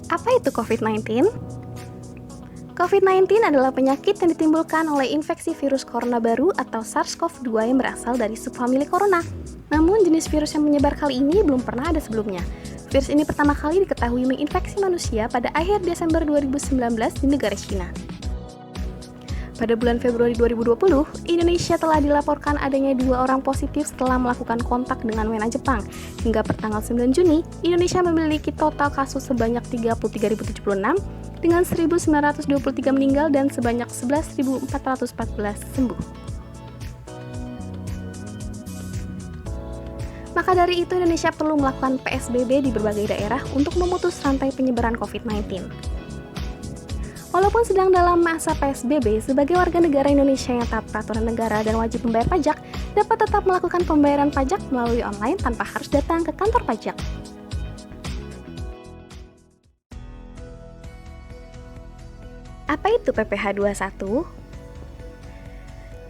Apa itu COVID-19? COVID-19 adalah penyakit yang ditimbulkan oleh infeksi virus corona baru atau SARS-CoV-2 yang berasal dari subfamili corona. Namun, jenis virus yang menyebar kali ini belum pernah ada sebelumnya. Virus ini pertama kali diketahui menginfeksi manusia pada akhir Desember 2019 di negara Cina. Pada bulan Februari 2020, Indonesia telah dilaporkan adanya 2 orang positif setelah melakukan kontak dengan WNA Jepang. Hingga pertanggal 9 Juni, Indonesia memiliki total kasus sebanyak 33.076 dengan 1.923 meninggal dan sebanyak 11.414 sembuh. Maka dari itu, Indonesia perlu melakukan PSBB di berbagai daerah untuk memutus rantai penyebaran COVID-19. Walaupun sedang dalam masa PSBB, sebagai warga negara Indonesia yang taat peraturan negara dan wajib membayar pajak, dapat tetap melakukan pembayaran pajak melalui online tanpa harus datang ke kantor pajak. Apa itu PPh 21?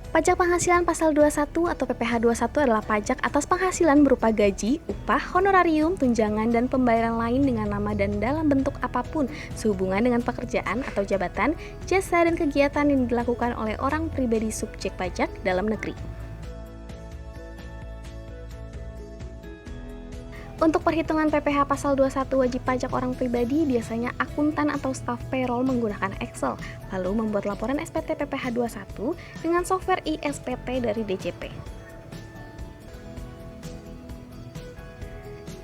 Pajak penghasilan pasal 21 atau PPh 21 adalah pajak atas penghasilan berupa gaji, upah, honorarium, tunjangan, dan pembayaran lain dengan nama dan dalam bentuk apapun sehubungan dengan pekerjaan atau jabatan, jasa, dan kegiatan yang dilakukan oleh orang pribadi subjek pajak dalam negeri. Untuk perhitungan PPh pasal 21 wajib pajak orang pribadi, biasanya akuntan atau staf payroll menggunakan Excel, lalu membuat laporan SPT PPh 21 dengan software iSPT dari DJP.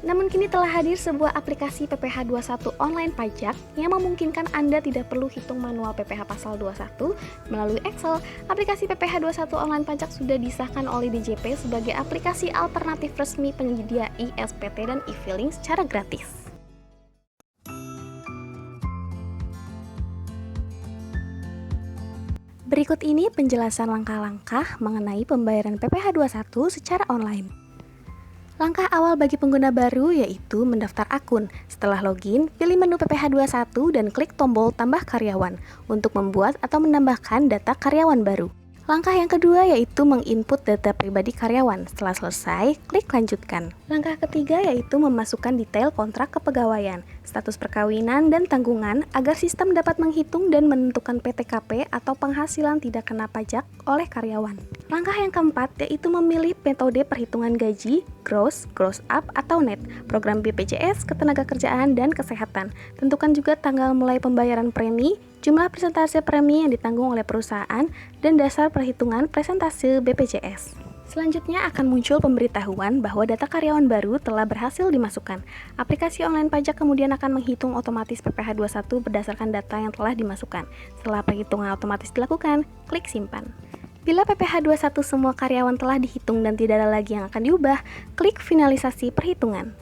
Namun kini telah hadir sebuah aplikasi PPh 21 online pajak yang memungkinkan Anda tidak perlu hitung manual PPh pasal 21 melalui Excel. Aplikasi PPh 21 online pajak sudah disahkan oleh DJP sebagai aplikasi alternatif resmi penyedia iSPT dan e-filing secara gratis. Berikut ini penjelasan langkah-langkah mengenai pembayaran PPh 21 secara online. Langkah awal bagi pengguna baru yaitu mendaftar akun. Setelah login, pilih menu PPh 21 dan klik tombol tambah karyawan untuk membuat atau menambahkan data karyawan baru. Langkah yang kedua yaitu menginput data pribadi karyawan. Setelah selesai, klik lanjutkan. Langkah ketiga yaitu memasukkan detail kontrak kepegawaian, status perkawinan, dan tanggungan agar sistem dapat menghitung dan menentukan PTKP atau penghasilan tidak kena pajak oleh karyawan. Langkah yang keempat yaitu memilih metode perhitungan gaji, gross, gross up, atau net, program BPJS, ketenagakerjaan, dan kesehatan. Tentukan juga tanggal mulai pembayaran premi, jumlah persentase premi yang ditanggung oleh perusahaan, dan dasar perhitungan persentase BPJS. Selanjutnya akan muncul pemberitahuan bahwa data karyawan baru telah berhasil dimasukkan. Aplikasi online pajak kemudian akan menghitung otomatis PPh 21 berdasarkan data yang telah dimasukkan. Setelah perhitungan otomatis dilakukan, klik simpan. Bila PPh 21 semua karyawan telah dihitung dan tidak ada lagi yang akan diubah, klik finalisasi perhitungan.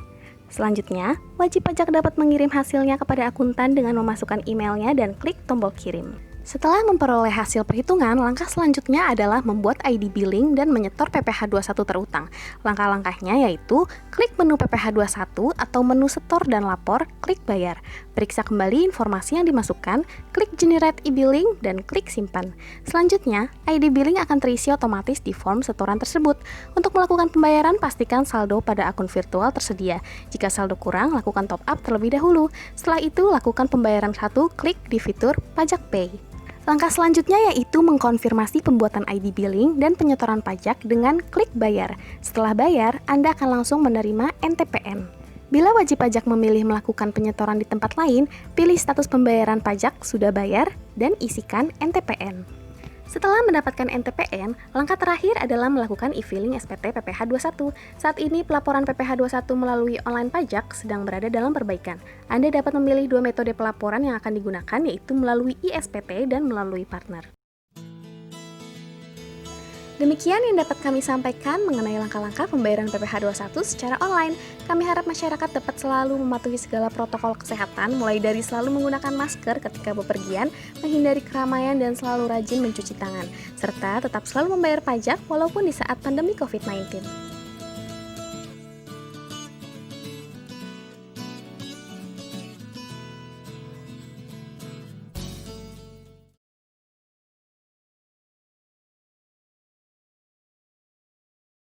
Selanjutnya, wajib pajak dapat mengirim hasilnya kepada akuntan dengan memasukkan emailnya dan klik tombol kirim. Setelah memperoleh hasil perhitungan, langkah selanjutnya adalah membuat ID billing dan menyetor PPh 21 terutang. Langkah-langkahnya yaitu klik menu PPh 21 atau menu setor dan lapor, klik bayar. Periksa kembali informasi yang dimasukkan, klik generate e-billing, dan klik simpan. Selanjutnya, ID billing akan terisi otomatis di form setoran tersebut. Untuk melakukan pembayaran, pastikan saldo pada akun virtual tersedia. Jika saldo kurang, lakukan top up terlebih dahulu. Setelah itu, lakukan pembayaran klik di fitur Pajak Pay. Langkah selanjutnya yaitu mengkonfirmasi pembuatan ID billing dan penyetoran pajak dengan klik bayar. Setelah bayar, Anda akan langsung menerima NTPN. Bila wajib pajak memilih melakukan penyetoran di tempat lain, pilih status pembayaran pajak sudah bayar dan isikan NTPN. Setelah mendapatkan NTPN, langkah terakhir adalah melakukan e-filing SPT PPh 21. Saat ini pelaporan PPh 21 melalui online pajak sedang berada dalam perbaikan. Anda dapat memilih 2 metode pelaporan yang akan digunakan, yaitu melalui iSPT dan melalui partner. Demikian yang dapat kami sampaikan mengenai langkah-langkah pembayaran PPh 21 secara online. Kami harap masyarakat dapat selalu mematuhi segala protokol kesehatan, mulai dari selalu menggunakan masker ketika bepergian, menghindari keramaian, dan selalu rajin mencuci tangan, serta tetap selalu membayar pajak walaupun di saat pandemi COVID-19.